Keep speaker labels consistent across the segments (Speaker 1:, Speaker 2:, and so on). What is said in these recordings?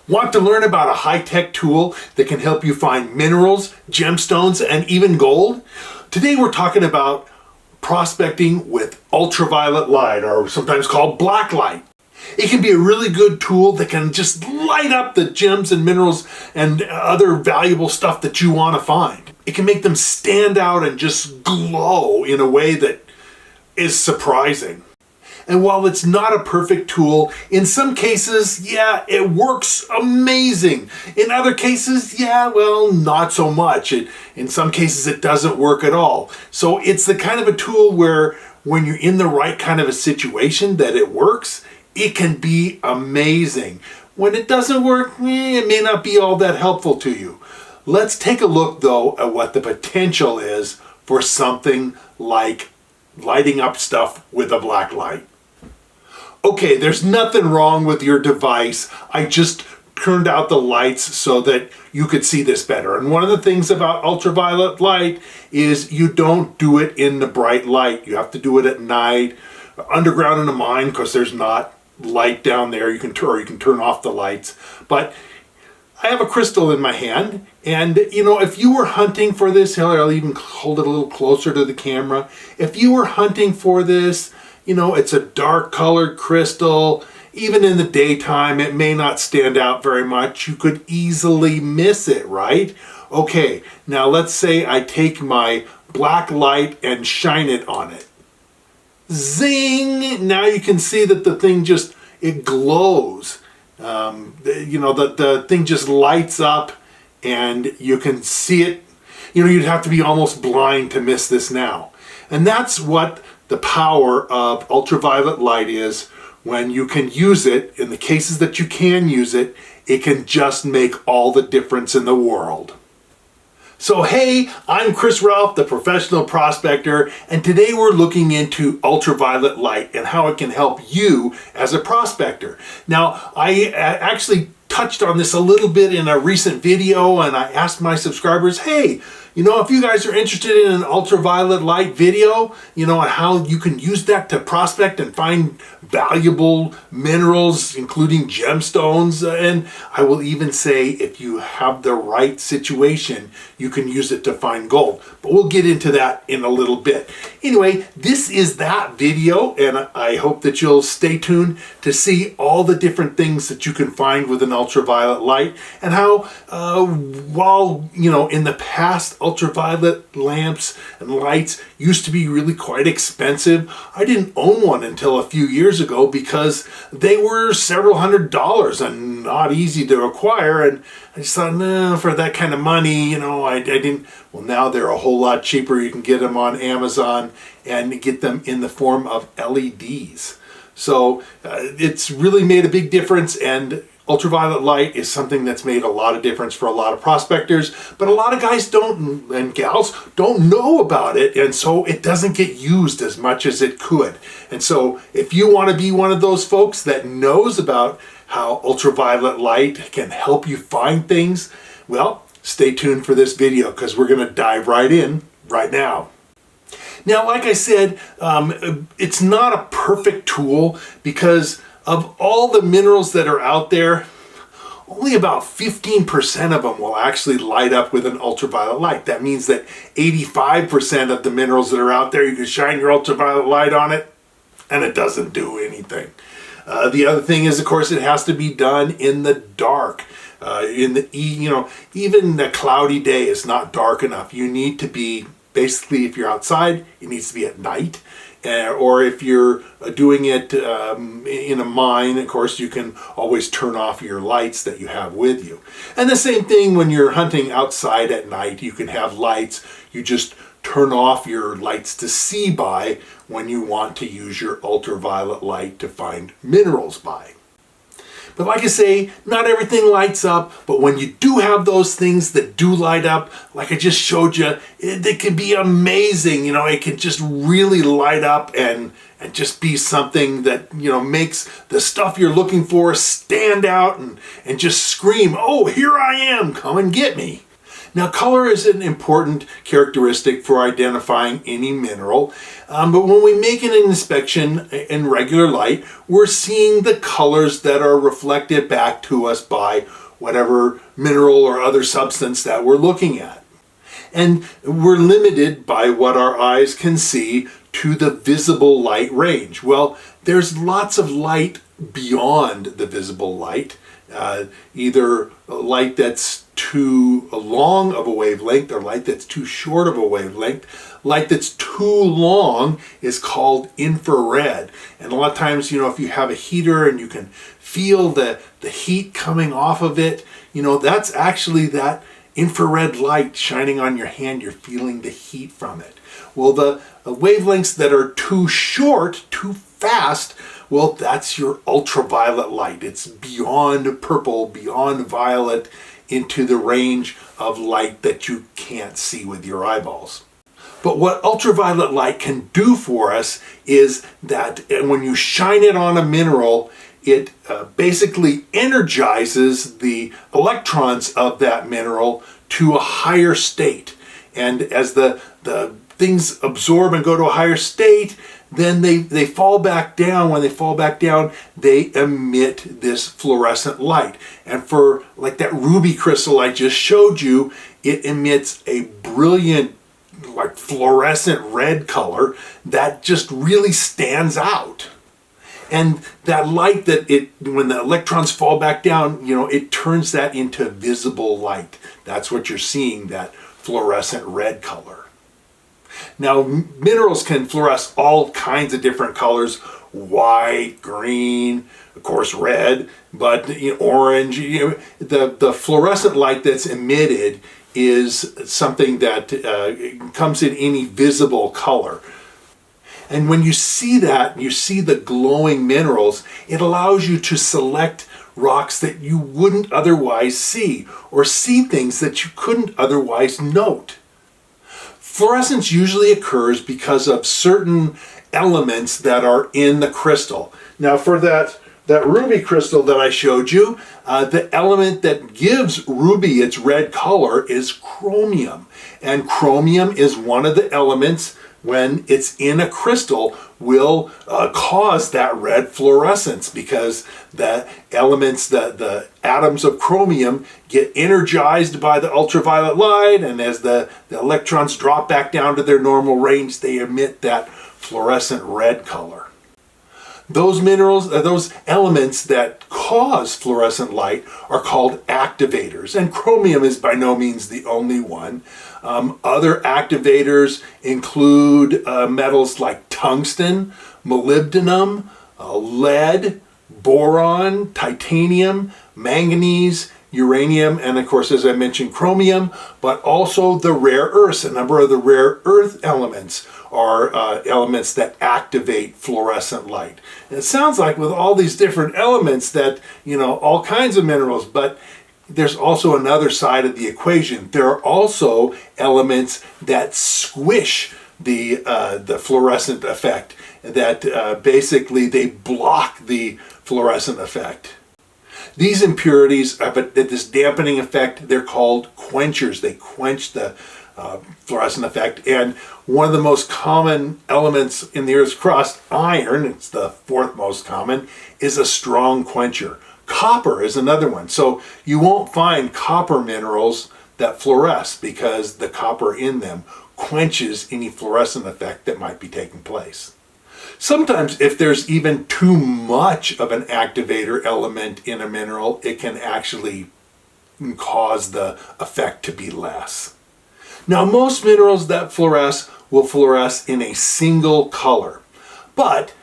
Speaker 1: Want to learn about a high-tech tool that can help you find minerals, gemstones, and even gold? Today we're talking about prospecting with ultraviolet light, or sometimes called black light. It can be a really good tool that can just light up the gems and minerals and other valuable stuff that you want to find. It can make them stand out and just glow in a way that is surprising. And while it's not a perfect tool, in some cases, yeah, it works amazing. In other cases, yeah, well, not so much. In some cases, it doesn't work at all. So it's the kind of a tool where when you're in the right kind of a situation that it works, it can be amazing. When it doesn't work, it may not be all that helpful to you. Let's take a look, though, at what the potential is for something like lighting up stuff with a black light. Okay, there's nothing wrong with your device. I just turned out the lights so that you could see this better. And one of the things about ultraviolet light is you don't do it in the bright light. You have to do it at night, underground in a mine, because there's not light down there. You can turn off the lights. But I have a crystal in my hand, and if you were hunting for this, I'll even hold it a little closer to the camera. If you were hunting for this, it's a dark colored crystal. Even in the daytime, it may not stand out very much. You could easily miss it, right? Okay, now let's say I take my black light and shine it on it. Zing! Now you can see that the thing it glows. The thing just lights up and you can see it. You'd have to be almost blind to miss this now. And that's what the power of ultraviolet light is. When you can use it, in the cases that you can use it, it can just make all the difference in the world. So hey, I'm Chris Ralph, the professional prospector, and today we're looking into ultraviolet light and how it can help you as a prospector. Now, I actually touched on this a little bit in a recent video, and I asked my subscribers, hey, if you guys are interested in an ultraviolet light video, and how you can use that to prospect and find valuable minerals, including gemstones, and I will even say if you have the right situation, you can use it to find gold. But we'll get into that in a little bit. Anyway, this is that video, and I hope that you'll stay tuned to see all the different things that you can find with an ultraviolet light, and how while in the past ultraviolet lamps and lights used to be really quite expensive. I didn't own one until a few years ago because they were several $100s and not easy to acquire, and I just thought, no, for that kind of money, I didn't. Well, now they're a whole lot cheaper. You can get them on Amazon and get them in the form of LEDs. So it's really made a big difference, and ultraviolet light is something that's made a lot of difference for a lot of prospectors, but a lot of guys and gals don't know about it, and so it doesn't get used as much as it could. And so if you want to be one of those folks that knows about how ultraviolet light can help you find things, well, stay tuned for this video because we're going to dive right in right now. Now, like I said, it's not a perfect tool because of all the minerals that are out there, only about 15% of them will actually light up with an ultraviolet light. That means that 85% of the minerals that are out there, you can shine your ultraviolet light on it and it doesn't do anything. The other thing is, of course, it has to be done in the dark. Even the cloudy day is not dark enough. You need to be, basically, if you're outside, it needs to be at night. Or if you're doing it in a mine, of course, you can always turn off your lights that you have with you. And the same thing when you're hunting outside at night, you can have lights. You just turn off your lights to see by when you want to use your ultraviolet light to find minerals by. But like I say, not everything lights up, but when you do have those things that do light up, like I just showed you, they can be amazing. It can just really light up and just be something that, makes the stuff you're looking for stand out and just scream, oh, here I am, come and get me. Now, color is an important characteristic for identifying any mineral, but when we make an inspection in regular light, we're seeing the colors that are reflected back to us by whatever mineral or other substance that we're looking at. And we're limited by what our eyes can see to the visible light range. Well, there's lots of light beyond the visible light, either light that's too long of a wavelength or light that's too short of a wavelength. Light that's too long is called infrared. And a lot of times, if you have a heater and you can feel the heat coming off of it, that's actually that infrared light shining on your hand. You're feeling the heat from it. Well, the wavelengths that are too short, too fast, well, that's your ultraviolet light. It's beyond purple, beyond violet, into the range of light that you can't see with your eyeballs. But what ultraviolet light can do for us is that when you shine it on a mineral, it basically energizes the electrons of that mineral to a higher state. And as the things absorb and go to a higher state, then they fall back down. When they fall back down, they emit this fluorescent light. And for like that ruby crystal I just showed you, it emits a brilliant, like fluorescent red color that just really stands out. And that light when the electrons fall back down, it turns that into visible light. That's what you're seeing, that fluorescent red color. Now, minerals can fluoresce all kinds of different colors: white, green, of course red, but orange. The fluorescent light that's emitted is something that comes in any visible color. And when you see that, you see the glowing minerals, it allows you to select rocks that you wouldn't otherwise see, or see things that you couldn't otherwise note. Fluorescence usually occurs because of certain elements that are in the crystal. Now, for that ruby crystal that I showed you, the element that gives ruby its red color is chromium. And chromium is one of the elements, when it's in a crystal, will cause that red fluorescence, because the elements, the atoms of chromium get energized by the ultraviolet light, and as the electrons drop back down to their normal range, they emit that fluorescent red color. Those minerals, those elements that cause fluorescent light are called activators, and chromium is by no means the only one. Other activators include metals like tungsten, molybdenum, lead, boron, titanium, manganese, uranium, and of course, as I mentioned, chromium, but also the rare earths. A number of the rare earth elements are elements that activate fluorescent light. And it sounds like with all these different elements that, all kinds of minerals, but there's also another side of the equation. There are also elements that squish the fluorescent effect, that basically they block the fluorescent effect. These impurities have this dampening effect. They're called quenchers. They quench the fluorescent effect. And one of the most common elements in the Earth's crust, iron, it's the fourth most common, is a strong quencher. Copper is another one. So you won't find copper minerals that fluoresce because the copper in them quenches any fluorescent effect that might be taking place. Sometimes if there's even too much of an activator element in a mineral, it can actually cause the effect to be less. Now, most minerals that fluoresce will fluoresce in a single color, but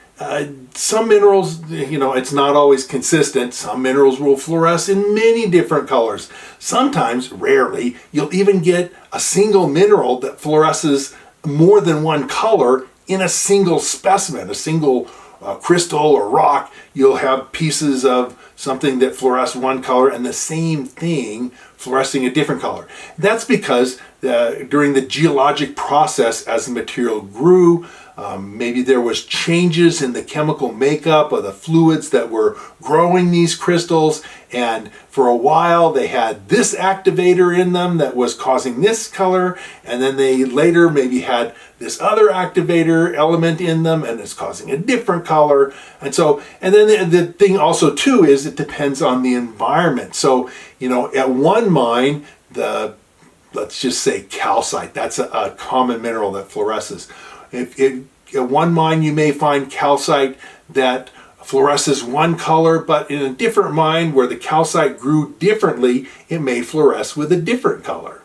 Speaker 1: some minerals, it's not always consistent. Some minerals will fluoresce in many different colors. Sometimes, rarely, you'll even get a single mineral that fluoresces more than one color in a single specimen, a single crystal or rock. You'll have pieces of something that fluoresce one color and the same thing fluorescing a different color. That's because during the geologic process, as the material grew, Maybe there was changes in the chemical makeup of the fluids that were growing these crystals, and for a while they had this activator in them that was causing this color, and then they later maybe had this other activator element in them and it's causing a different color. And then the thing also too is it depends on the environment. So, at one mine, let's just say calcite, that's a common mineral that fluoresces. At one mine you may find calcite that fluoresces one color, but in a different mine where the calcite grew differently, it may fluoresce with a different color.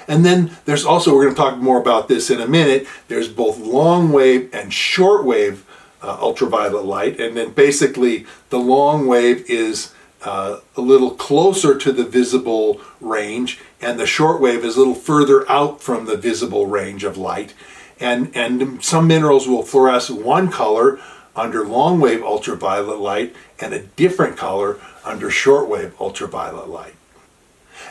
Speaker 1: And then there's also, we're going to talk more about this in a minute, there's both long wave and short wave ultraviolet light. And then basically the long wave is a little closer to the visible range, and the short wave is a little further out from the visible range of light. And some minerals will fluoresce one color under long wave ultraviolet light and a different color under short wave ultraviolet light.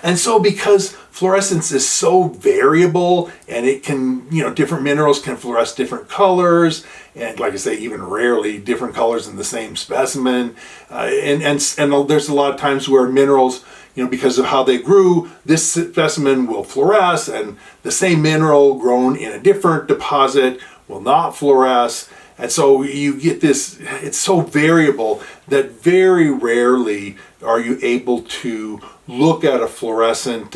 Speaker 1: And so because fluorescence is so variable, and it can, different minerals can fluoresce different colors, and like I say, even rarely different colors in the same specimen. And there's a lot of times where minerals, because of how they grew, this specimen will fluoresce, and the same mineral grown in a different deposit will not fluoresce. And so you get this, it's so variable that very rarely are you able to look at a fluorescent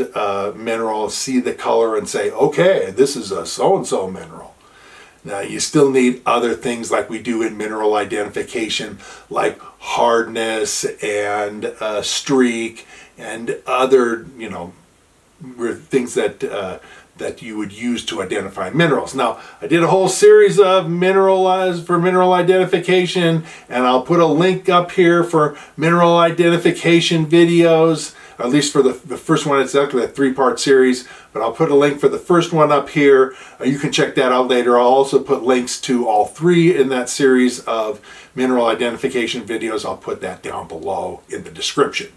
Speaker 1: mineral, see the color, and say, okay, this is a so-and-so mineral. Now, you still need other things like we do in mineral identification, like hardness and streak and other, things that you would use to identify minerals. Now, I did a whole series of mineral identification, and I'll put a link up here for mineral identification videos, at least for the first one. It's actually a 3-part series, but I'll put a link for the first one up here. You can check that out later. I'll also put links to all 3 in that series of mineral identification videos. I'll put that down below in the description.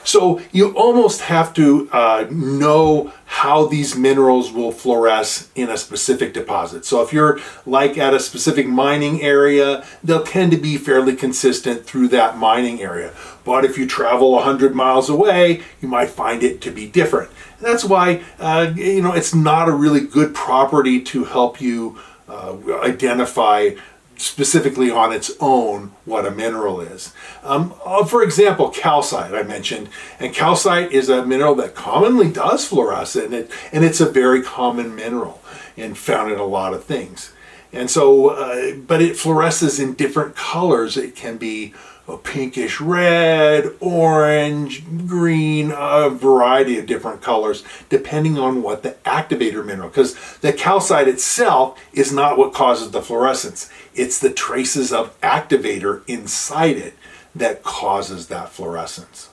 Speaker 1: So you almost have to know how these minerals will fluoresce in a specific deposit. So if you're like at a specific mining area, they'll tend to be fairly consistent through that mining area. But if you travel 100 miles away, you might find it to be different. And that's why it's not a really good property to help you identify specifically on its own what a mineral is. For example, calcite I mentioned, and calcite is a mineral that commonly does fluoresce, and it's a very common mineral and found in a lot of things. And so, but it fluoresces in different colors. It can be a pinkish red, orange, green, a variety of different colors depending on what the activator mineral, because the calcite itself is not what causes the fluorescence. It's the traces of activator inside it that causes that fluorescence.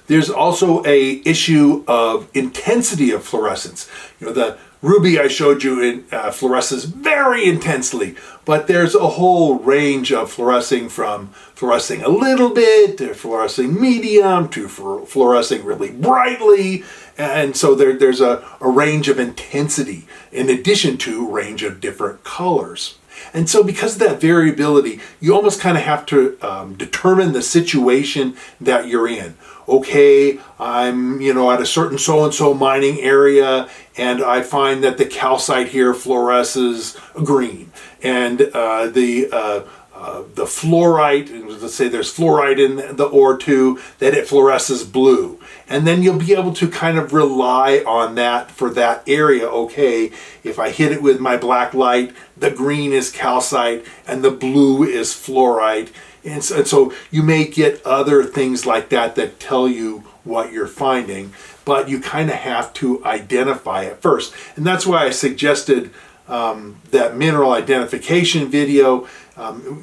Speaker 1: There's also an issue of intensity of fluorescence. The ruby I showed you fluoresces very intensely, but there's a whole range of fluorescing, from fluorescing a little bit to fluorescing medium to fluorescing really brightly. And so there's a range of intensity in addition to a range of different colors. And so because of that variability, you almost kind of have to determine the situation that you're in. Okay, I'm at a certain so-and-so mining area, and I find that the calcite here fluoresces green, and the fluorite, let's say there's fluorite in the ore too, that it fluoresces blue. And then you'll be able to kind of rely on that for that area. Okay, if I hit it with my black light, the green is calcite and the blue is fluorite. And so you may get other things like that that tell you what you're finding, but you kind of have to identify it first. And that's why I suggested that mineral identification video.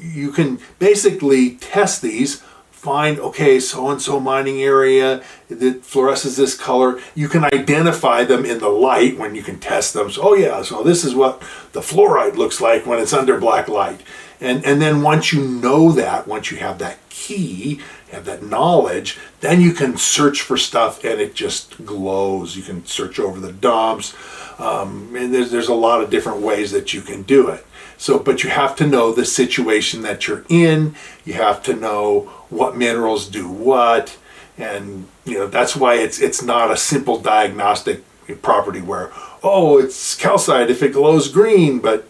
Speaker 1: You can basically test these, find, okay, so-and-so mining area that fluoresces this color. You can identify them in the light when you can test them. So, oh yeah, so this is what the fluorite looks like when it's under black light. And then once you know that, once you have that key, have that knowledge, then you can search for stuff and it just glows. You can search over the dumps, and there's a lot of different ways that you can do it. So, but you have to know the situation that you're in. You have to know what minerals do what, and that's why it's not a simple diagnostic property where, oh, it's calcite if it glows green, but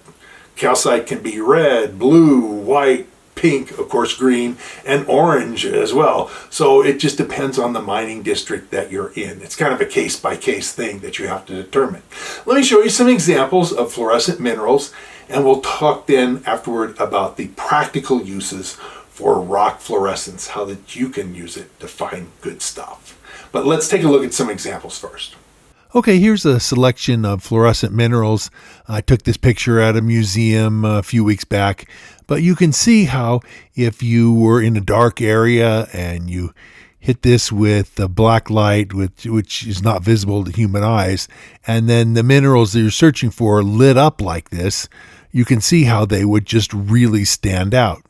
Speaker 1: calcite can be red, blue, white, pink, of course green, and orange as well. So it just depends on the mining district that you're in. It's kind of a case-by-case thing that you have to determine. Let me show you some examples of fluorescent minerals, and we'll talk then afterward about the practical uses for rock fluorescence, how that you can use it to find good stuff. But let's take a look at some examples first.
Speaker 2: Okay, here's a selection of fluorescent minerals. I took this picture at a museum a few weeks back, but you can see how if you were in a dark area and you hit this with a black light, which is not visible to human eyes, and then the minerals that you're searching for lit up like this, you can see how they would just really stand out.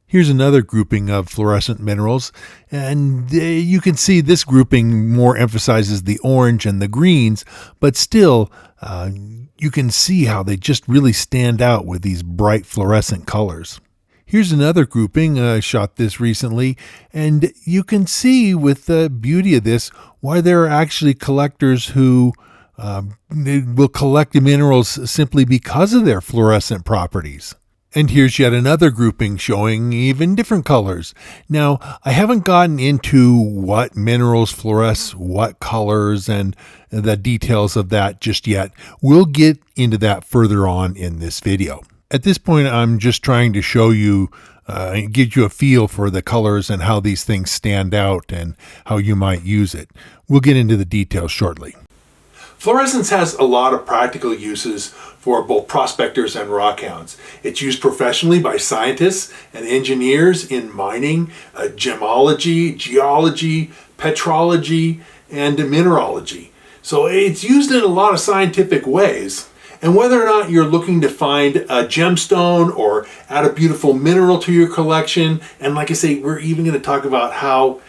Speaker 2: Here's another grouping of fluorescent minerals, and you can see this grouping more emphasizes the orange and the greens, but still you can see how they just really stand out with these bright fluorescent colors. Here's another grouping. I shot this recently, and you can see with the beauty of this why there are actually collectors who will collect the minerals simply because of their fluorescent properties. And here's yet another grouping showing even different colors. Now, I haven't gotten into what minerals fluoresce, what colors, and the details of that just yet. We'll get into that further on in this video. At this point, I'm just trying to show you and give you a feel for the colors and how these things stand out and how you might use it. We'll get into the details shortly.
Speaker 1: Fluorescence has a lot of practical uses for both prospectors and rockhounds. It's used professionally by scientists and engineers in mining, gemology, geology, petrology, and mineralogy. So it's used in a lot of scientific ways. And whether or not you're looking to find a gemstone or add a beautiful mineral to your collection, and like I say, we're even going to talk about how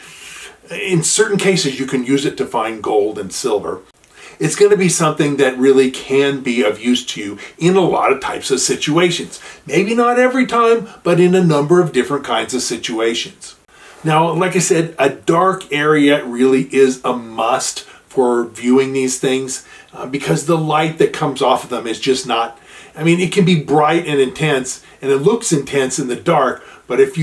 Speaker 1: in certain cases you can use it to find gold and silver. It's going to be something that really can be of use to you in a lot of types of situations. Maybe not every time, but in a number of different kinds of situations. Now, like I said, a dark area really is a must for viewing these things because the light that comes off of them is just not, it can be bright and intense, and it looks intense in the dark, but if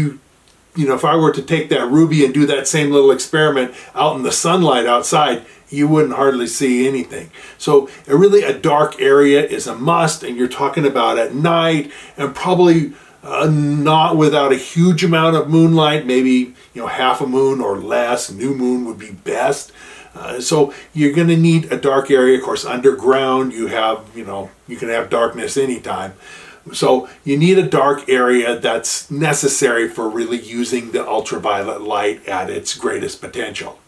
Speaker 1: if I were to take that ruby and do that same little experiment out in the sunlight outside, you wouldn't hardly see anything. So really a dark area is a must, and you're talking about at night, and probably not without a huge amount of moonlight, maybe half a moon or less. New moon would be best. So you're going to need a dark area. Of course, underground you have, you can have darkness anytime. So you need a dark area that's necessary for really using the ultraviolet light at its greatest potential.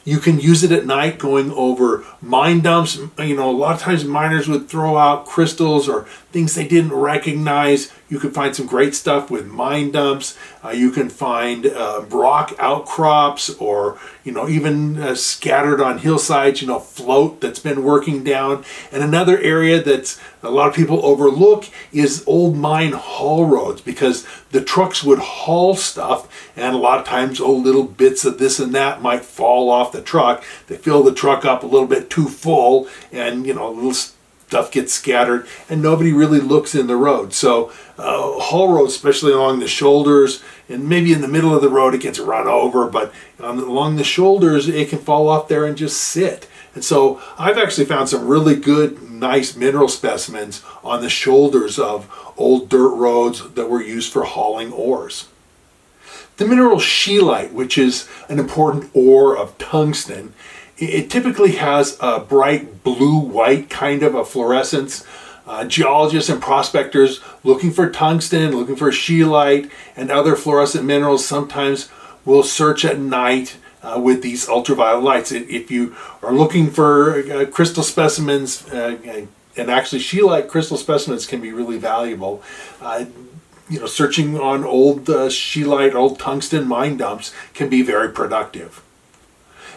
Speaker 1: You can use it at night going over mine dumps. A lot of times miners would throw out crystals or things they didn't recognize. You can find some great stuff with mine dumps. You can find rock outcrops or, even scattered on hillsides, float that's been working down. And another area that's a lot of people overlook is old mine haul roads, because the trucks would haul stuff, and a lot of times little bits of this and that might fall off the truck. They fill the truck up a little bit too full, and little stuff gets scattered, and nobody really looks in the road. So haul roads, especially along the shoulders, and maybe in the middle of the road it gets run over, but along the shoulders it can fall off there and just sit. And so I've actually found some really good, nice mineral specimens on the shoulders of old dirt roads that were used for hauling ores. The mineral scheelite, which is an important ore of tungsten, it typically has a bright blue-white kind of a fluorescence. Geologists and prospectors looking for tungsten, looking for scheelite, and other fluorescent minerals sometimes will search at night with these ultraviolet lights. If you are looking for crystal specimens, and actually scheelite crystal specimens can be really valuable. searching on old scheelite, old tungsten mine dumps can be very productive.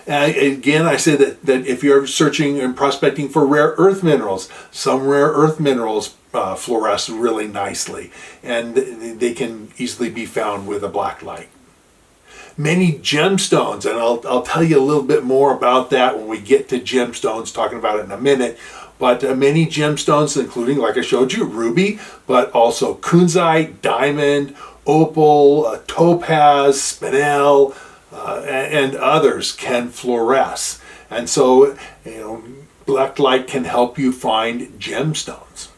Speaker 1: Again, I say that if you're searching and prospecting for rare earth minerals, some rare earth minerals fluoresce really nicely, and they can easily be found with a black light. Many gemstones, and I'll tell you a little bit more about that when we get to gemstones, talking about it in a minute, but many gemstones, including, like I showed you, ruby, but also kunzite, diamond, opal, topaz, spinel, and others can fluoresce. And so, black light can help you find gemstones.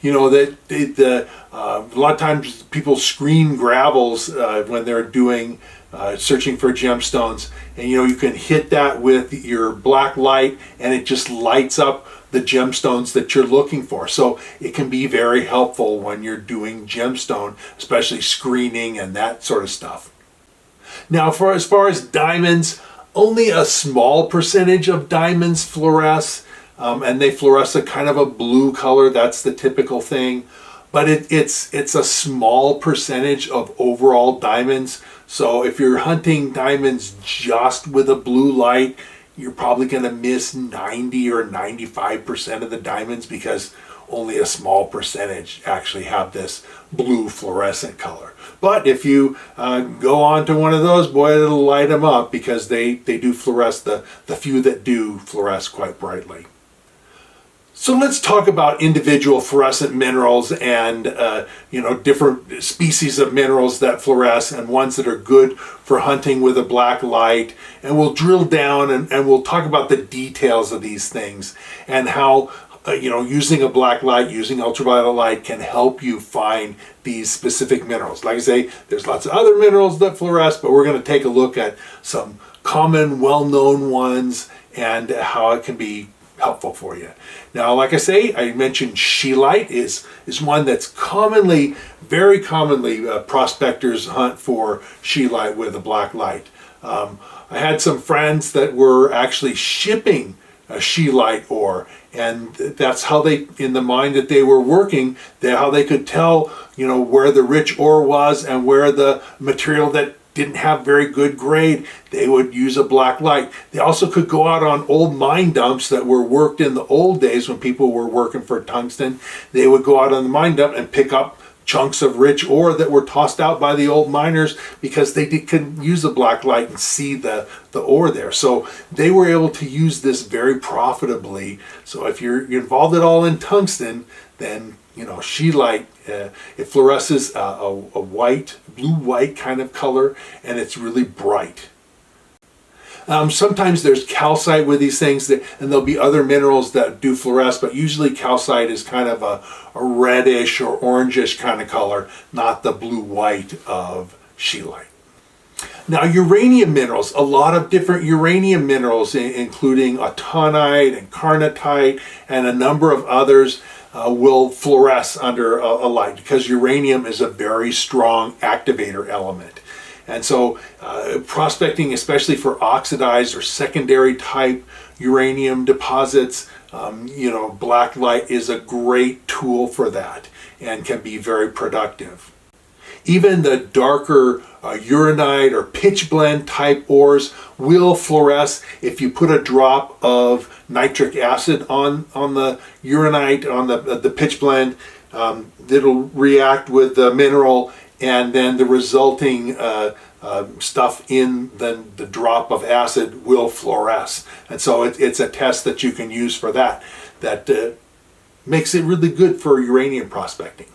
Speaker 1: That a lot of times people screen gravels when they're doing searching for gemstones, and you can hit that with your black light and it just lights up the gemstones that you're looking for. So it can be very helpful when you're doing gemstone, especially screening and that sort of stuff. Now, as far as diamonds, only a small percentage of diamonds fluoresce, and they fluoresce a kind of a blue color. That's the typical thing, but it's a small percentage of overall diamonds. So if you're hunting diamonds just with a blue light, you're probably going to miss 90 or 95% of the diamonds, because only a small percentage actually have this blue fluorescent color. But if you go on to one of those, boy, it'll light them up, because they do fluoresce, the few that do fluoresce quite brightly. So let's talk about individual fluorescent minerals and different species of minerals that fluoresce, and ones that are good for hunting with a black light. And we'll drill down and we'll talk about the details of these things, and how using a black light, using ultraviolet light can help you find these specific minerals. Like I say, there's lots of other minerals that fluoresce, but we're going to take a look at some common, well-known ones and how it can be helpful for you. Now, like I say, I mentioned scheelite is one that's very commonly, prospectors hunt for scheelite with a black light. I had some friends that were actually shipping a scheelite ore, and that's how they, in the mine that they were working, how they could tell, where the rich ore was and where the material that didn't have very good grade, they would use a black light. They also could go out on old mine dumps that were worked in the old days when people were working for tungsten. They would go out on the mine dump and pick up chunks of rich ore that were tossed out by the old miners, because they couldn't use a black light and see the ore there. So they were able to use this very profitably. So if you're involved at all in tungsten, then scheelite, it fluoresces a white, blue-white kind of color, and it's really bright. Sometimes there's calcite with these things, and there'll be other minerals that do fluoresce, but usually calcite is kind of a reddish or orangish kind of color, not the blue-white of scheelite. Now, uranium minerals, a lot of different uranium minerals, including autunite and carnotite and a number of others, will fluoresce under a light, because uranium is a very strong activator element. And so prospecting, especially for oxidized or secondary type uranium deposits, black light is a great tool for that and can be very productive. Even the darker uranite or pitchblende type ores will fluoresce if you put a drop of nitric acid on the uranite, on the pitchblende. It'll react with the mineral, and then the resulting stuff in the drop of acid will fluoresce. And so it's a test that you can use for that makes it really good for uranium prospecting.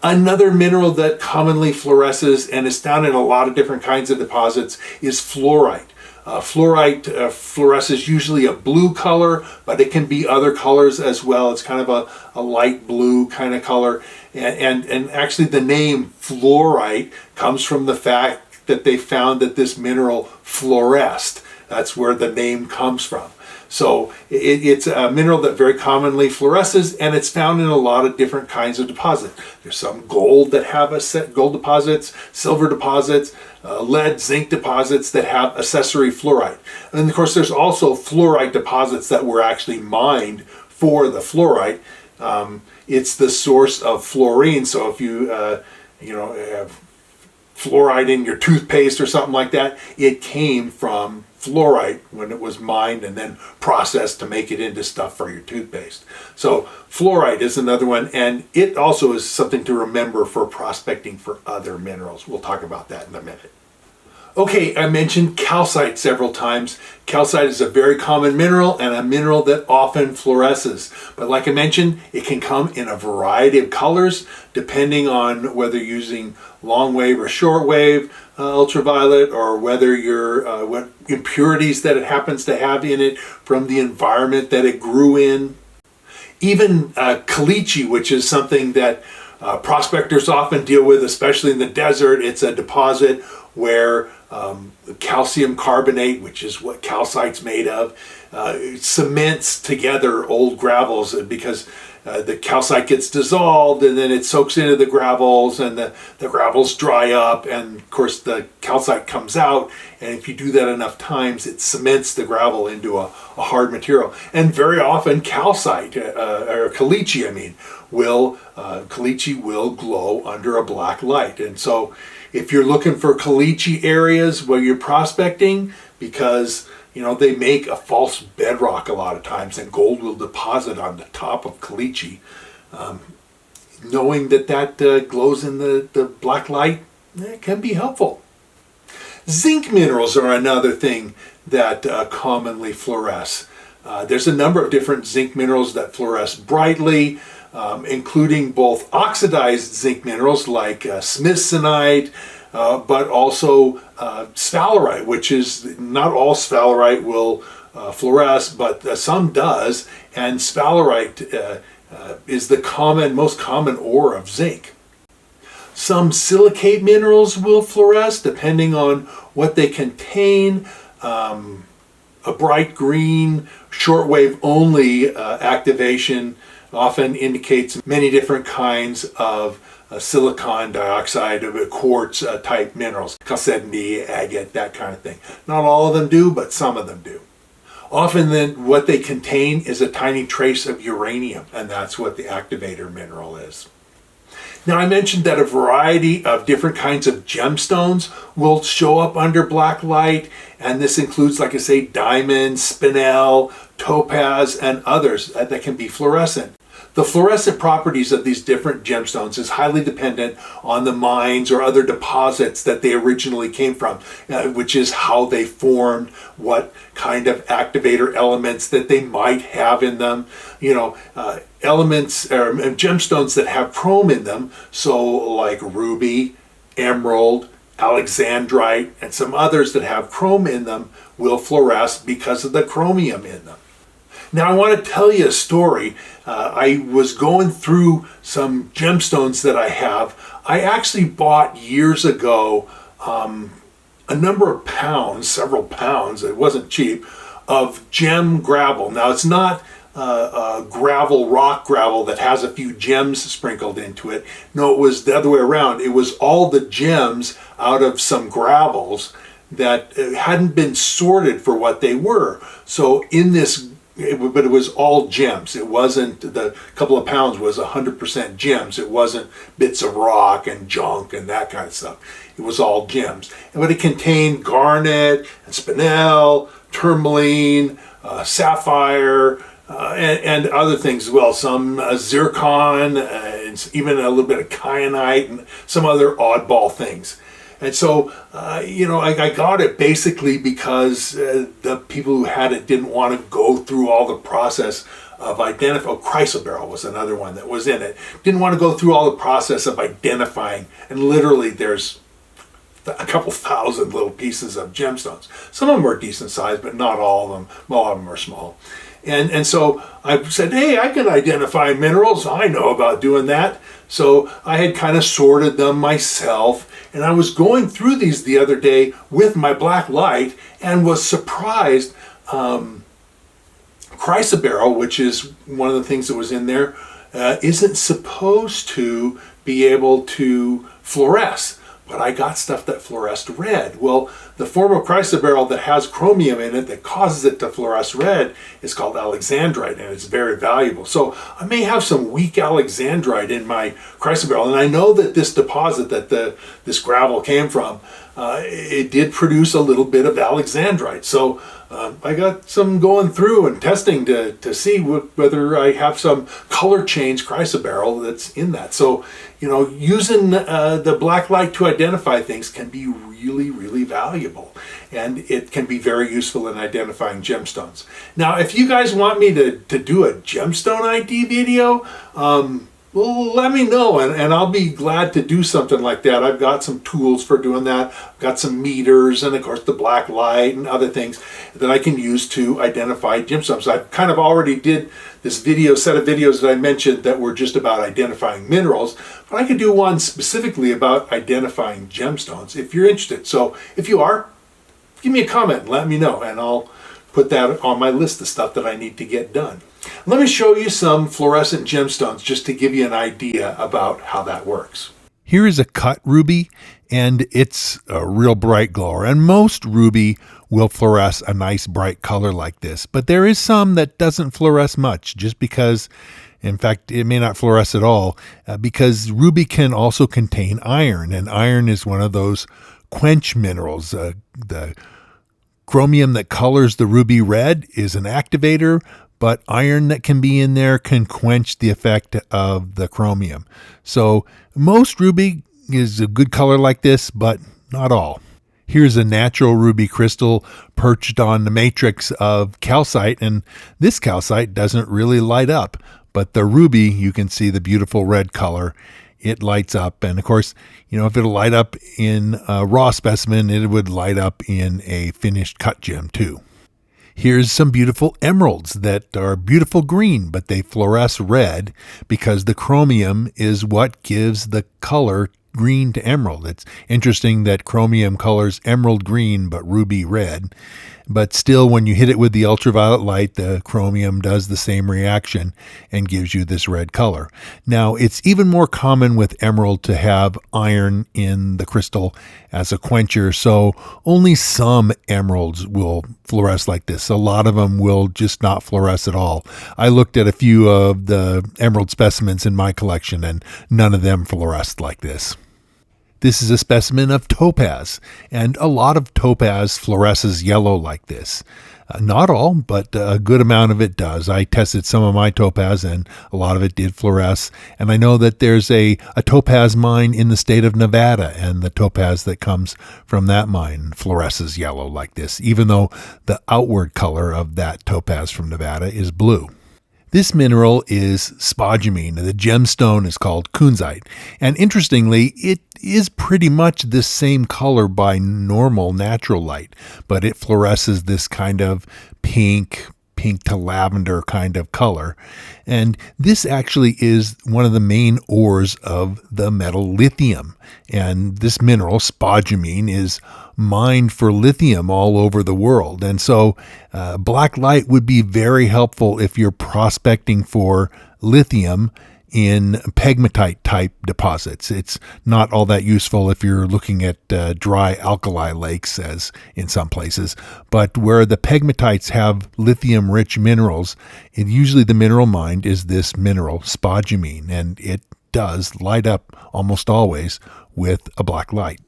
Speaker 1: Another mineral that commonly fluoresces and is found in a lot of different kinds of deposits is fluorite. Fluorite fluoresces usually a blue color, but it can be other colors as well. It's kind of a light blue kind of color. And actually the name fluorite comes from the fact that they found that this mineral fluoresced. That's where the name comes from. So it's a mineral that very commonly fluoresces, and it's found in a lot of different kinds of deposits. There's some gold that have gold deposits, silver deposits, lead, zinc deposits that have accessory fluorite. And of course, there's also fluorite deposits that were actually mined for the fluorite. it's the source of fluorine. So if you, have fluoride in your toothpaste or something like that, it came from fluorite when it was mined and then processed to make it into stuff for your toothpaste. So fluorite is another one, and it also is something to remember for prospecting for other minerals. We'll talk about that in a minute. Okay, I mentioned calcite several times. Calcite is a very common mineral and a mineral that often fluoresces. But like I mentioned, it can come in a variety of colors depending on whether you're using long wave or short wave ultraviolet, or whether you're what impurities that it happens to have in it from the environment that it grew in. Even caliche, which is something that prospectors often deal with, especially in the desert. It's a deposit where calcium carbonate, which is what calcite's made of, cements together old gravels, because the calcite gets dissolved and then it soaks into the gravels, and the gravels dry up, and of course the calcite comes out, and if you do that enough times it cements the gravel into a hard material. And very often calcite, or caliche will glow under a black light. And so if you're looking for caliche areas where you're prospecting, because they make a false bedrock a lot of times, and gold will deposit on the top of caliche, knowing that glows in the black light, can be helpful. Zinc minerals are another thing that commonly fluoresce. There's a number of different zinc minerals that fluoresce brightly, including both oxidized zinc minerals like smithsonite, but also sphalerite, which is not all sphalerite will fluoresce, but some does, and sphalerite is the most common ore of zinc. Some silicate minerals will fluoresce depending on what they contain. A bright green, shortwave only activation often indicates many different kinds of silicon dioxide, of quartz type minerals, chalcedony, agate, that kind of thing. Not all of them do, but some of them do. Often then what they contain is a tiny trace of uranium, and that's what the activator mineral is. Now, I mentioned that a variety of different kinds of gemstones will show up under black light, and this includes, like I say, diamond, spinel, topaz, and others that can be fluorescent. The fluorescent properties of these different gemstones is highly dependent on the mines or other deposits that they originally came from, which is how they formed, what kind of activator elements that they might have in them. Elements or gemstones that have chrome in them, so like ruby, emerald, alexandrite, and some others that have chrome in them will fluoresce because of the chromium in them. Now, I want to tell you a story. I was going through some gemstones that I have. I actually bought years ago a number of pounds, several pounds, it wasn't cheap, of gem gravel. Now, it's not gravel, rock gravel that has a few gems sprinkled into it. No, it was the other way around. It was all the gems out of some gravels that hadn't been sorted for what they were. So in this, but it was all gems. It wasn't, the couple of pounds was 100% gems. It wasn't bits of rock and junk and that kind of stuff. It was all gems. But it contained garnet and spinel, tourmaline, sapphire, and other things as well. Some zircon, and even a little bit of kyanite and some other oddball things. And so, I got it basically because the people who had it didn't want to go through all the process of identifying. Chrysoberyl was another one that was in it. Didn't want to go through all the process of identifying. And literally there's a couple thousand little pieces of gemstones. Some of them are decent size, but not all of them. A lot of them are small. And so I said, hey, I can identify minerals. I know about doing that. So I had kind of sorted them myself. And I was going through these the other day with my black light and was surprised. Chrysoberyl, which is one of the things that was in there, isn't supposed to be able to fluoresce. but I got stuff that fluoresced red. Well, the form of chrysoberyl that has chromium in it that causes it to fluoresce red is called alexandrite, and it's very valuable. So I may have some weak alexandrite in my chrysoberyl, and I know that this deposit that this gravel came from, it did produce a little bit of alexandrite. So I got some going through and testing to see whether I have some color change chrysoberyl that's in that. So, you know, using the black light to identify things can be really, really valuable. And it can be very useful in identifying gemstones. Now, if you guys want me to do a gemstone ID video, well, let me know, and I'll be glad to do something like that. I've got some tools for doing that. I've got some meters and, of course, the black light and other things that I can use to identify gemstones. I kind of already did this set of videos that I mentioned that were just about identifying minerals, but I could do one specifically about identifying gemstones if you're interested. So if you are, give me a comment and let me know, and I'll put that on my list of stuff that I need to get done. Let me show you some fluorescent gemstones just to give you an idea about how that works.
Speaker 2: Here is a cut ruby, and it's a real bright glower. And most ruby will fluoresce a nice bright color like this. But there is some that doesn't fluoresce much, just because, in fact, it may not fluoresce at all, because ruby can also contain iron. And iron is one of those quench minerals. The chromium that colors the ruby red is an activator, but iron that can be in there can quench the effect of the chromium. So most ruby is a good color like this, but not all. Here's a natural ruby crystal perched on the matrix of calcite, and this calcite doesn't really light up, but the ruby, you can see the beautiful red color. It lights up, and of course, you know, if it'll light up in a raw specimen, it would light up in a finished cut gem too. Here's some beautiful emeralds that are beautiful green, but they fluoresce red because the chromium is what gives the color green to emerald. It's interesting that chromium colors emerald green but ruby red. But still, when you hit it with the ultraviolet light, the chromium does the same reaction and gives you this red color. Now, it's even more common with emerald to have iron in the crystal as a quencher, so only some emeralds will fluoresce like this. A lot of them will just not fluoresce at all. I looked at a few of the emerald specimens in my collection, and none of them fluoresced like this. This is a specimen of topaz, and a lot of topaz fluoresces yellow like this. Not all, but a good amount of it does. I tested some of my topaz, and a lot of it did fluoresce. And I know that there's a topaz mine in the state of Nevada, and the topaz that comes from that mine fluoresces yellow like this, even though the outward color of that topaz from Nevada is blue. This mineral is spodumene. The gemstone is called kunzite. And interestingly, it is pretty much the same color by normal natural light, but it fluoresces this kind of pink to lavender kind of color. And this actually is one of the main ores of the metal lithium. And this mineral, spodumene, is mined for lithium all over the world. And so black light would be very helpful if you're prospecting for lithium in pegmatite type deposits. It's not all that useful if you're looking at dry alkali lakes, as in some places, but where the pegmatites have lithium rich minerals, usually the mineral mined is this mineral spodumene, and it does light up almost always with a black light.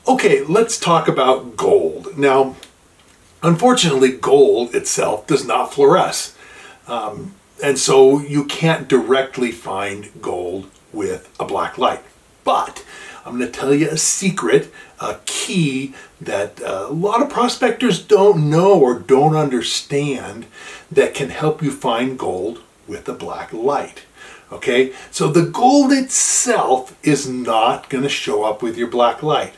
Speaker 1: Okay, let's talk about gold. Now, unfortunately, gold itself does not fluoresce. And so you can't directly find gold with a black light. But I'm going to tell you a secret, a key that a lot of prospectors don't know or don't understand that can help you find gold with a black light. Okay, so the gold itself is not going to show up with your black light.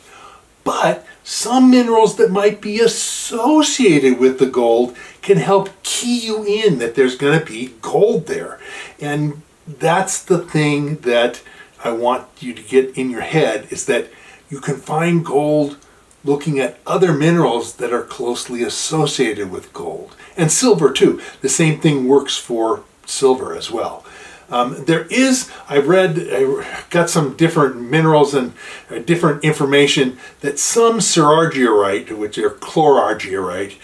Speaker 1: But some minerals that might be associated with the gold can help key you in that there's going to be gold there. And that's the thing that I want you to get in your head, is that you can find gold looking at other minerals that are closely associated with gold. And silver too. The same thing works for silver as well. I got some different minerals and different information that some cerargyrite, which are chlorargyrite,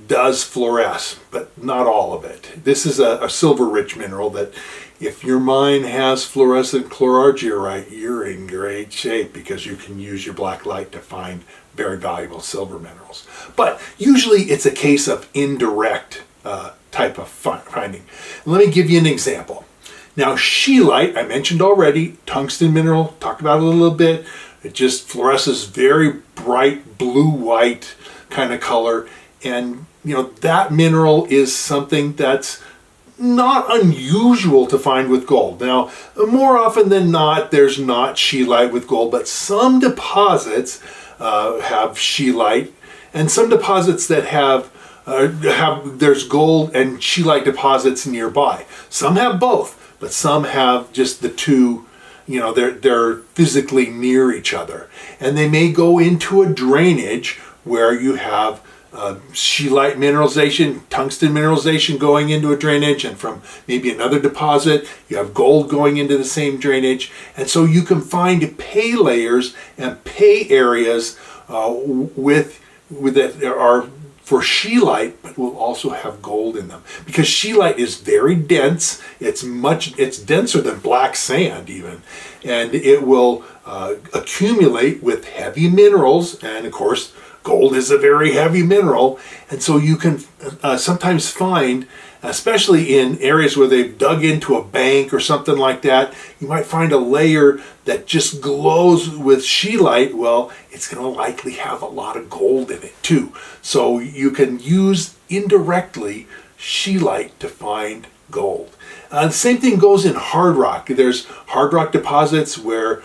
Speaker 1: does fluoresce, but not all of it. This is a silver-rich mineral that if your mine has fluorescent chlorargyrite, you're in great shape because you can use your black light to find very valuable silver minerals. But usually it's a case of indirect type of finding. Let me give you an example. Now, scheelite, I mentioned already, tungsten mineral, talked about it a little bit. It just fluoresces very bright blue-white kind of color. And, that mineral is something that's not unusual to find with gold. Now, more often than not, there's not scheelite with gold, but some deposits have scheelite, and some deposits that there's gold and scheelite deposits nearby. Some have both, but some have just the two. They're physically near each other, and they may go into a drainage where you have scheelite mineralization, tungsten mineralization going into a drainage, and from maybe another deposit you have gold going into the same drainage. And so you can find pay layers and pay areas with that are for scheelite, but will also have gold in them, because scheelite is very dense. It's denser than black sand even, and it will accumulate with heavy minerals, and of course gold is a very heavy mineral. And so you can sometimes find, especially in areas where they've dug into a bank or something like that, you might find a layer that just glows with scheelite. Well, it's going to likely have a lot of gold in it too. So you can use indirectly scheelite to find gold. The same thing goes in hard rock. There's hard rock deposits where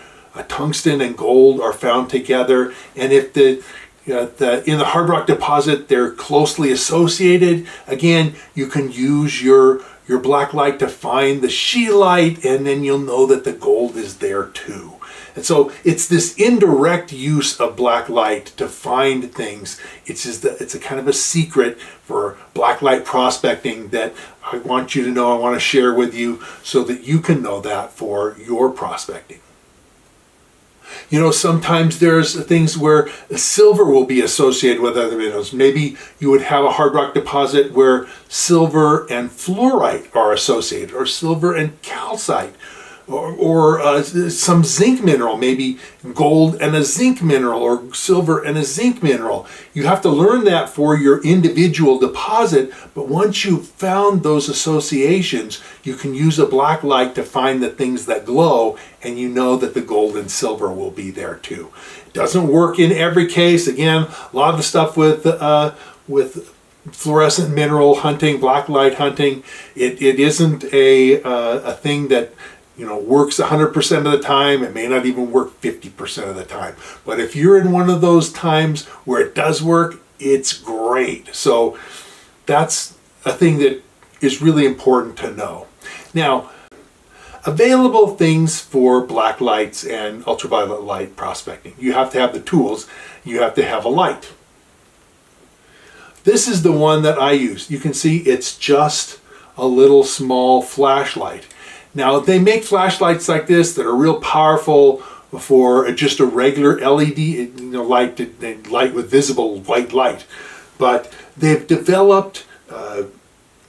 Speaker 1: tungsten and gold are found together, and if in the hard rock deposit they're closely associated, again, you can use your black light to find the scheelite, and then you'll know that the gold is there too. And so it's this indirect use of black light to find things. It's a kind of a secret for black light prospecting that I want you to know, I want to share with you so that you can know that for your prospecting. Sometimes there's things where silver will be associated with other minerals. Maybe you would have a hard rock deposit where silver and fluorite are associated, or silver and calcite, or some zinc mineral, maybe gold and a zinc mineral, or silver and a zinc mineral. You have to learn that for your individual deposit, but once you've found those associations, you can use a black light to find the things that glow, and you know that the gold and silver will be there too. It doesn't work in every case. Again, a lot of the stuff with fluorescent mineral hunting, black light hunting, it isn't a thing that works 100% of the time. It may not even work 50% of the time. But if you're in one of those times where it does work, it's great. So that's a thing that is really important to know. Now, available things for black lights and ultraviolet light prospecting. You have to have the tools. You have to have a light. This is the one that I use. You can see it's just a little small flashlight. Now, they make flashlights like this that are real powerful for just a regular LED light, light with visible white light. But they've developed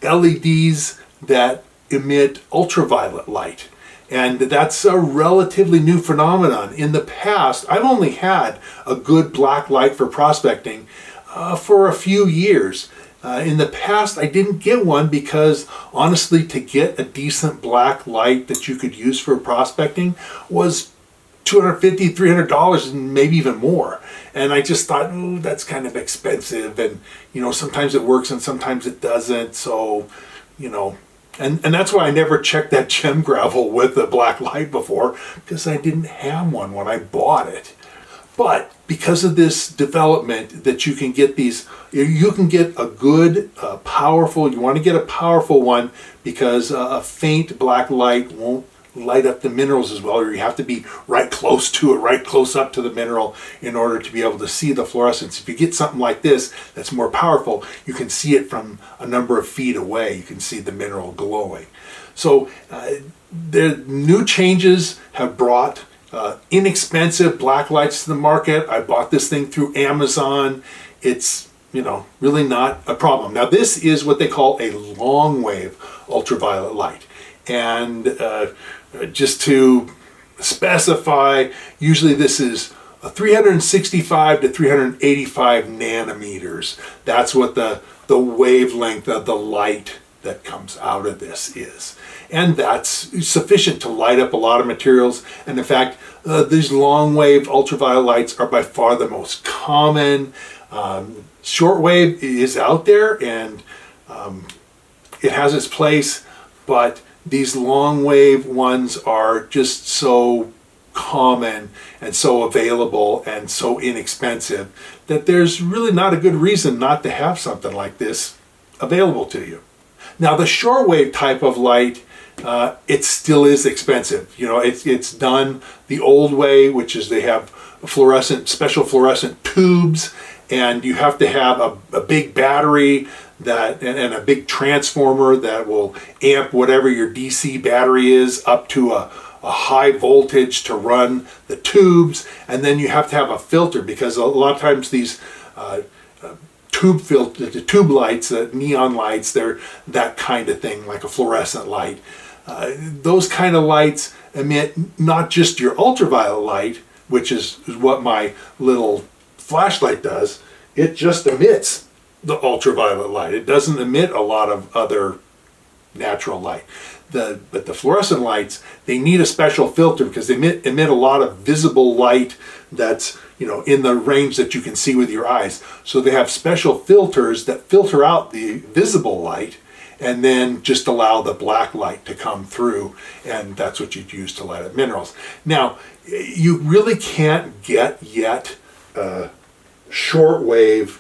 Speaker 1: LEDs that emit ultraviolet light. And that's a relatively new phenomenon. In the past, I've only had a good black light for prospecting for a few years. In the past, I didn't get one because, honestly, to get a decent black light that you could use for prospecting was $250, $300, and maybe even more. And I just thought, that's kind of expensive. And, sometimes it works and sometimes it doesn't. So, and that's why I never checked that gem gravel with a black light before, because I didn't have one when I bought it. But because of this development that you can get you can get a good, powerful, you want to get a powerful one because a faint black light won't light up the minerals as well, or you have to be right close to it, right close up to the mineral in order to be able to see the fluorescence. If you get something like this that's more powerful, you can see it from a number of feet away. You can see the mineral glowing. So the new changes have brought inexpensive black lights to the market. I bought this thing through Amazon. It's, you know, really not a problem. Now this is what they call a long wave ultraviolet light. And just to specify, usually this is 365 to 385 nanometers. That's what the wavelength of the light that comes out of this is. And that's sufficient to light up a lot of materials. And in fact, these long wave ultraviolet lights are by far the most common. Shortwave is out there, and it has its place, but these long wave ones are just so common and so available and so inexpensive that there's really not a good reason not to have something like this available to you. Now the shortwave type of light, it still is expensive. You know, it's done the old way, which is they have special fluorescent tubes, and you have to have a big battery that and a big transformer that will amp whatever your DC battery is up to a high voltage to run the tubes. And then you have to have a filter, because a lot of times these the tube lights, neon lights, they're that kind of thing, like a fluorescent light. Those kind of lights emit not just your ultraviolet light, which is what my little flashlight does. It just emits the ultraviolet light. It doesn't emit a lot of other natural light. But the fluorescent lights, they need a special filter because they emit a lot of visible light that's, you know, in the range that you can see with your eyes. So they have special filters that filter out the visible light and then just allow the black light to come through, and that's what you'd use to light up minerals. Now, you really can't get yet shortwave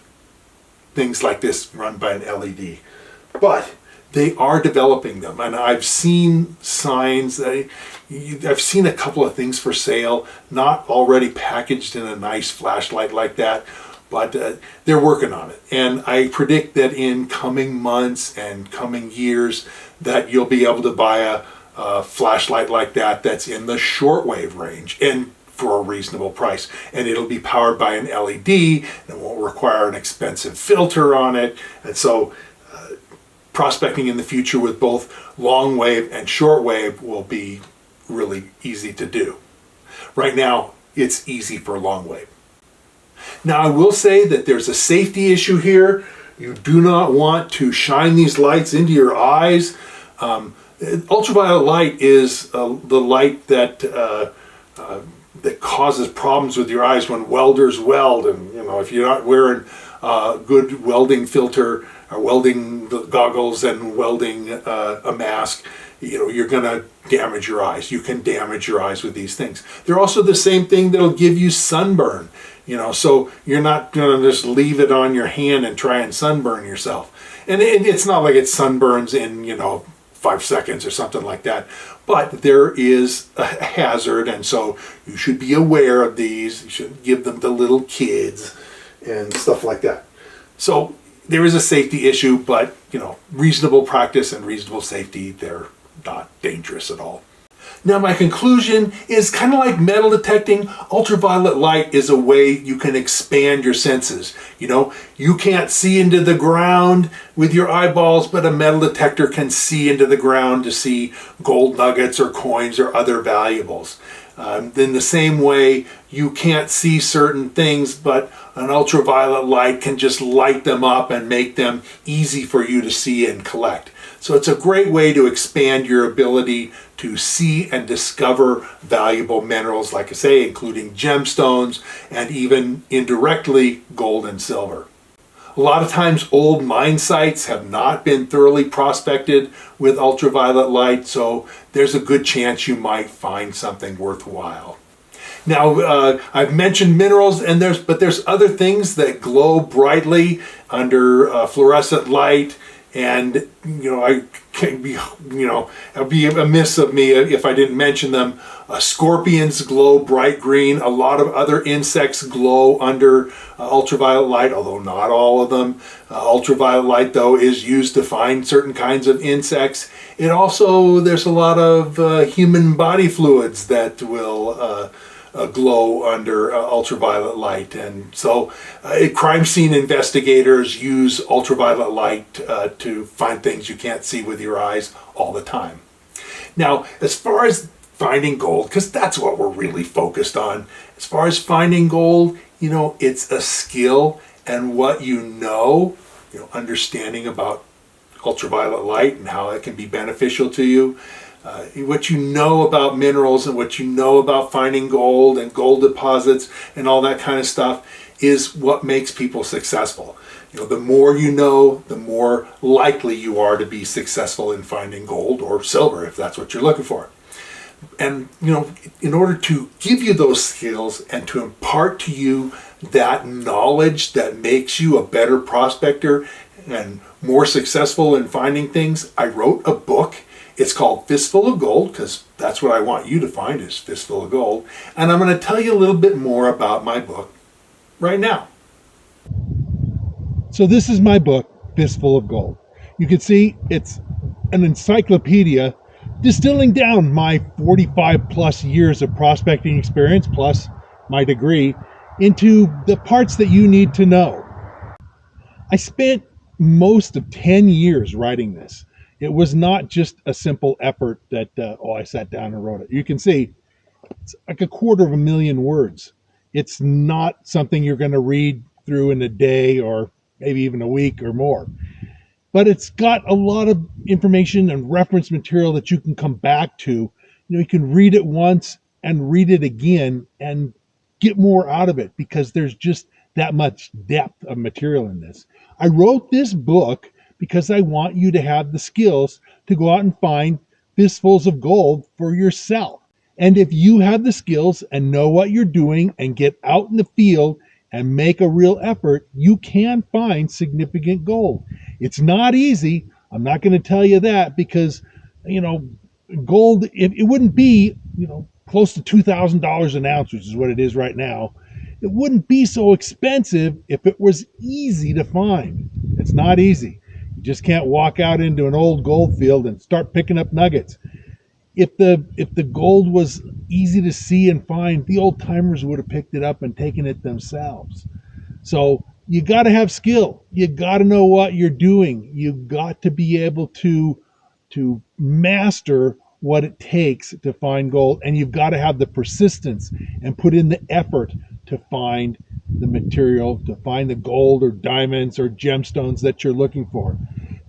Speaker 1: things like this run by an LED, but they are developing them, and I've seen signs. I've seen a couple of things for sale, not already packaged in a nice flashlight like that, but they're working on it. And I predict that in coming months and coming years that you'll be able to buy a flashlight like that that's in the shortwave range and for a reasonable price. And it'll be powered by an LED, and it won't require an expensive filter on it. And so prospecting in the future with both long wave and short wave will be really easy to do. Right now, it's easy for long wave. Now, I will say that there's a safety issue here. You do not want to shine these lights into your eyes. Ultraviolet light is the light that that causes problems with your eyes when welders weld, and you know, if you're not wearing a good welding filter or welding goggles and welding a mask, you know, you're gonna damage your eyes. You can damage your eyes with these things. They're also the same thing that'll give you sunburn, you know, so you're not gonna just leave it on your hand and try and sunburn yourself. And it's not like it sunburns in, you know, 5 seconds or something like that, but there is a hazard, and so you should be aware of these. You shouldn't give them to little kids and stuff like that. So there is a safety issue, but you know, reasonable practice and reasonable safety, they're not dangerous at all. Now, my conclusion is kind of like metal detecting. Ultraviolet light is a way you can expand your senses. You know, you can't see into the ground with your eyeballs, but a metal detector can see into the ground to see gold nuggets or coins or other valuables. In the same way, you can't see certain things, but an ultraviolet light can just light them up and make them easy for you to see and collect. So it's a great way to expand your ability to see and discover valuable minerals, like I say, including gemstones and even indirectly gold and silver. A lot of times old mine sites have not been thoroughly prospected with ultraviolet light, so there's a good chance you might find something worthwhile. Now, I've mentioned minerals, and there's other things that glow brightly under fluorescent light, and you know, I can be, it'd be amiss of me if I didn't mention them. Scorpions glow bright green. A lot of other insects glow under ultraviolet light, although not all of them. Ultraviolet light, though, is used to find certain kinds of insects. It also, there's a lot of human body fluids that will glow under ultraviolet light. And so crime scene investigators use ultraviolet light to find things you can't see with your eyes all the time. Now, as far as finding gold, because that's what we're really focused on, as far as finding gold, it's a skill, and what understanding about ultraviolet light and how it can be beneficial to you. What you know about minerals and what you know about finding gold and gold deposits and all that kind of stuff is what makes people successful. The more you know, the more likely you are to be successful in finding gold or silver, if that's what you're looking for. And, in order to give you those skills and to impart to you that knowledge that makes you a better prospector and more successful in finding things, I wrote a book. It's called Fistful of Gold, because that's what I want you to find, is Fistful of Gold. And I'm going to tell you a little bit more about my book right now.
Speaker 2: So this is my book, Fistful of Gold. You can see it's an encyclopedia distilling down my 45 plus years of prospecting experience, plus my degree, into the parts that you need to know. I spent most of 10 years writing this. It was not just a simple effort that, I sat down and wrote it. You can see it's like 250,000 words. It's not something you're going to read through in a day or maybe even a week or more. But it's got a lot of information and reference material that you can come back to. You can read it once and read it again and get more out of it, because there's just that much depth of material in this. I wrote this book because I want you to have the skills to go out and find fistfuls of gold for yourself. And if you have the skills and know what you're doing and get out in the field and make a real effort, you can find significant gold. It's not easy. I'm not going to tell you that, because, gold, it wouldn't be, close to $2,000 an ounce, which is what it is right now. It wouldn't be so expensive if it was easy to find. It's not easy. You just can't walk out into an old gold field and start picking up nuggets. If the gold was easy to see and find, the old timers would have picked it up and taken it themselves. So you got to have skill. You got to know what you're doing. You got to be able to master what it takes to find gold, and you've got to have the persistence and put in the effort to find the material, to find the gold or diamonds or gemstones that you're looking for.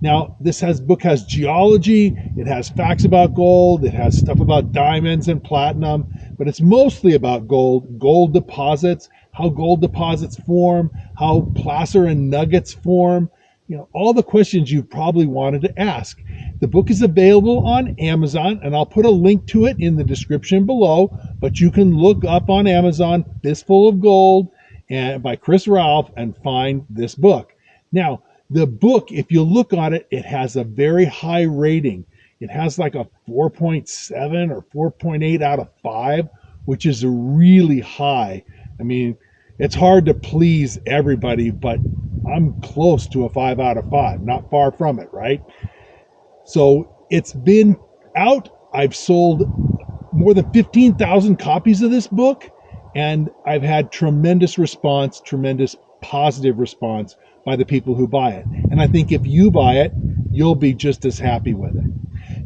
Speaker 2: Now, this book has geology, it has facts about gold, it has stuff about diamonds and platinum, but it's mostly about gold deposits, how gold deposits form, how placer and nuggets form, all the questions you've probably wanted to ask. The book is available on Amazon, and I'll put a link to it in the description below, but you can look up on Amazon, Fistful of Gold, and by Chris Ralph, and find this book. Now, the book, if you look on it, it has a very high rating. It has like a 4.7 or 4.8 out of 5, which is really high. I mean, it's hard to please everybody, but I'm close to a 5 out of 5, not far from it, right? So it's been out. I've sold more than 15,000 copies of this book, and I've had tremendous response, tremendous positive response by the people who buy it. And I think if you buy it, you'll be just as happy with it.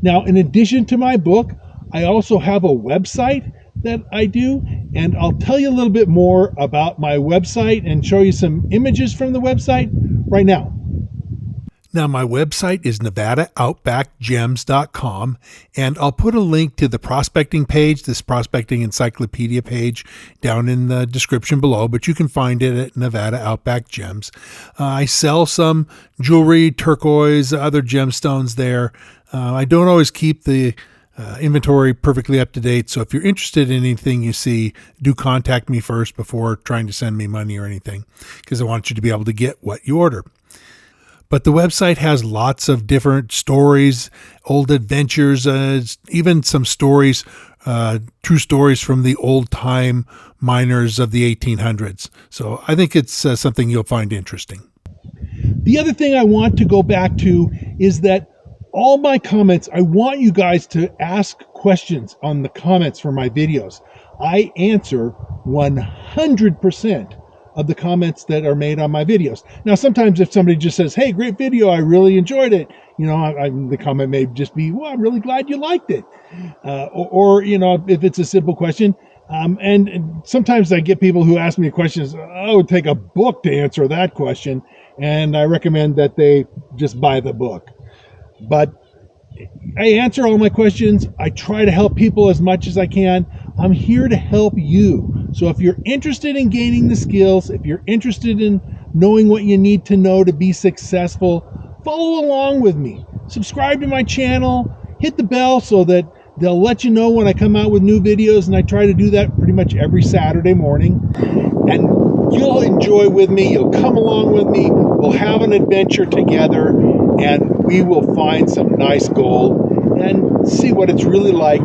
Speaker 2: Now, in addition to my book, I also have a website that I do, and I'll tell you a little bit more about my website and show you some images from the website right now. Now, my website is nevadaoutbackgems.com, and I'll put a link to the prospecting page, this prospecting encyclopedia page, down in the description below, but you can find it at Nevada Outback Gems. I sell some jewelry, turquoise, other gemstones there. I don't always keep the inventory perfectly up to date, so if you're interested in anything you see, do contact me first before trying to send me money or anything, because I want you to be able to get what you order. But the website has lots of different stories, old adventures, even some stories, true stories from the old time miners of the 1800s. So I think it's something you'll find interesting. The other thing I want to go back to is that all my comments, I want you guys to ask questions on the comments for my videos. I answer 100% of the comments that are made on my videos. Now, sometimes if somebody just says, hey, great video, I really enjoyed it, the comment may just be, well, I'm really glad you liked it. Or, if it's a simple question. And sometimes I get people who ask me questions, oh, it would take a book to answer that question. And I recommend that they just buy the book. But I answer all my questions. I try to help people as much as I can. I'm here to help you. So if you're interested in gaining the skills, if you're interested in knowing what you need to know to be successful, follow along with me. Subscribe to my channel, hit the bell so that they'll let you know when I come out with new videos, and I try to do that pretty much every Saturday morning. And you'll enjoy with me, you'll come along with me, we'll have an adventure together, and we will find some nice gold and see what it's really like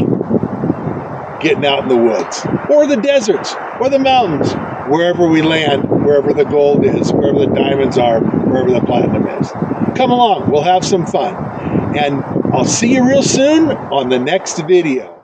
Speaker 2: getting out in the woods, or the deserts, or the mountains, wherever we land, wherever the gold is, wherever the diamonds are, wherever the platinum is. Come along, we'll have some fun. And I'll see you real soon on the next video.